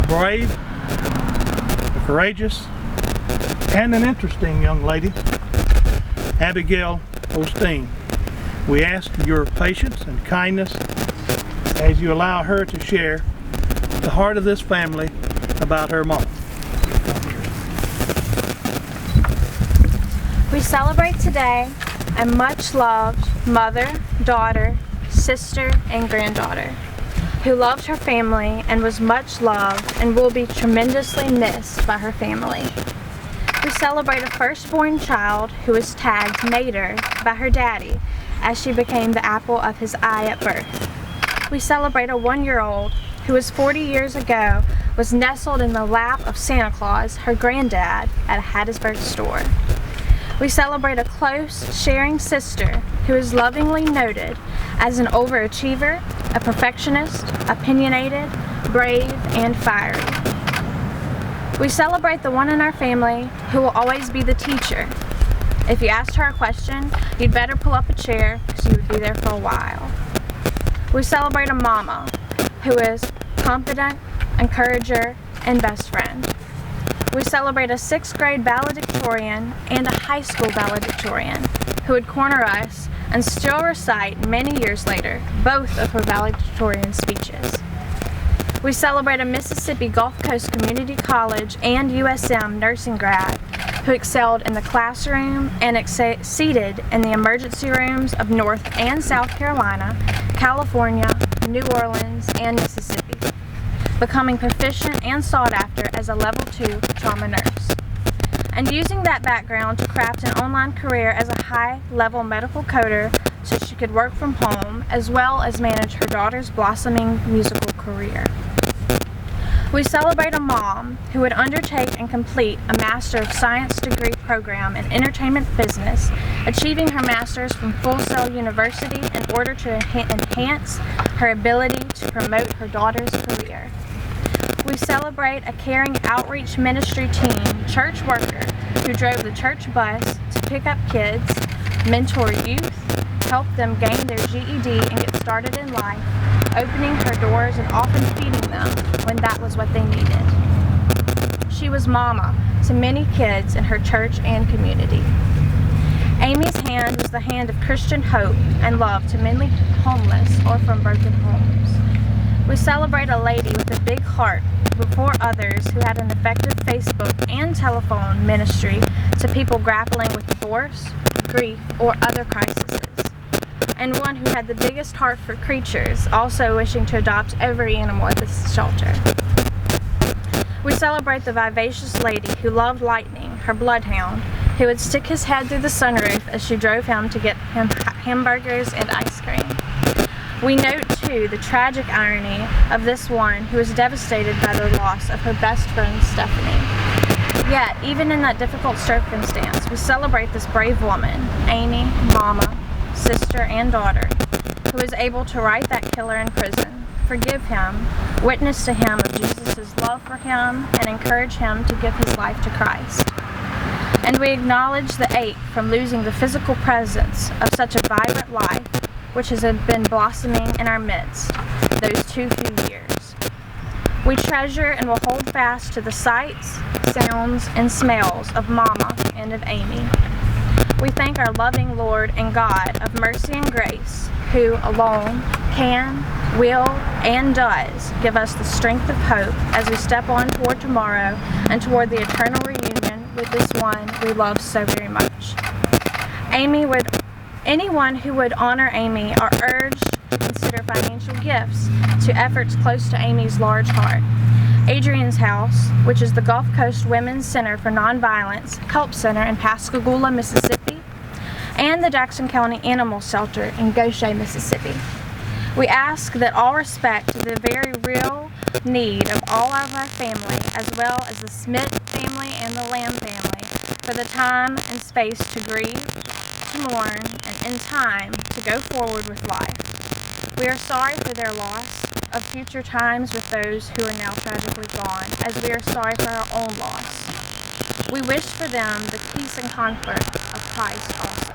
brave, a courageous, and an interesting young lady, Abigail Osteen. We ask your patience and kindness as you allow her to share the heart of this family about her mom. We celebrate today a much-loved mother, daughter, sister, and granddaughter who loved her family and was much loved and will be tremendously missed by her family. We celebrate a firstborn child who was tagged Mater by her daddy as she became the apple of his eye at birth. We celebrate a 1-year-old who was 40 years ago was nestled in the lap of Santa Claus, her granddad, at a Hattiesburg store. We celebrate a close, sharing sister who is lovingly noted as an overachiever, a perfectionist, opinionated, brave, and fiery. We celebrate the one in our family who will always be the teacher. If you asked her a question, you'd better pull up a chair because you would be there for a while. We celebrate a mama who is confident, encourager, and best friend. We celebrate a 6th grade valedictorian and a high school valedictorian who would corner us and still recite many years later both of her valedictorian speeches. We celebrate a Mississippi Gulf Coast Community College and USM nursing grad who excelled in the classroom and exceeded in the emergency rooms of North and South Carolina, California, New Orleans, and Mississippi, becoming proficient and sought after as a level 2 trauma nurse, and using that background to craft an online career as a high-level medical coder so she could work from home as well as manage her daughter's blossoming musical career. We celebrate a mom who would undertake and complete a Master of Science degree program in entertainment business, achieving her master's from Full Sail University in order to enhance her ability to promote her daughter's career. We celebrate a caring outreach ministry team church worker who drove the church bus to pick up kids, mentor youth, help them gain their GED and get started in life, opening her doors and often feeding them when that was what they needed. She was mama to many kids in her church and community. Amy's hand was the hand of Christian hope and love to many homeless or from broken homes. We celebrate a lady with a big heart before others who had an effective Facebook and telephone ministry to people grappling with divorce, grief, or other crises, and one who had the biggest heart for creatures, also wishing to adopt every animal at this shelter. We celebrate the vivacious lady who loved Lightning, her bloodhound, who would stick his head through the sunroof as she drove him to get him hamburgers and ice cream. We note, too, the tragic irony of this one who was devastated by the loss of her best friend, Stephanie. Yet, even in that difficult circumstance, we celebrate this brave woman, Amy, mama, sister, and daughter, who was able to write that killer in prison, forgive him, witness to him of Jesus' love for him, and encourage him to give his life to Christ. And we acknowledge the ache from losing the physical presence of such a vibrant life, which has been blossoming in our midst those too few years. We treasure and will hold fast to the sights, sounds, and smells of Mama and of Amy. We thank our loving Lord and God of mercy and grace, who alone can, will, and does give us the strength of hope as we step on toward tomorrow and toward the eternal reunion with this one we love so very much. Anyone who would honor Amy are urged to consider financial gifts to efforts close to Amy's large heart. Adrian's House, which is the Gulf Coast Women's Center for Nonviolence Help Center in Pascagoula, Mississippi, and the Jackson County Animal Shelter in Goshen, Mississippi. We ask that all respect the very real need of all of our family, as well as the Smith family and the Lamb family, for the time and space to grieve, to mourn, and in time to go forward with life. We are sorry for their loss of future times with those who are now tragically gone, as we are sorry for our own loss. We wish for them the peace and comfort of Christ also.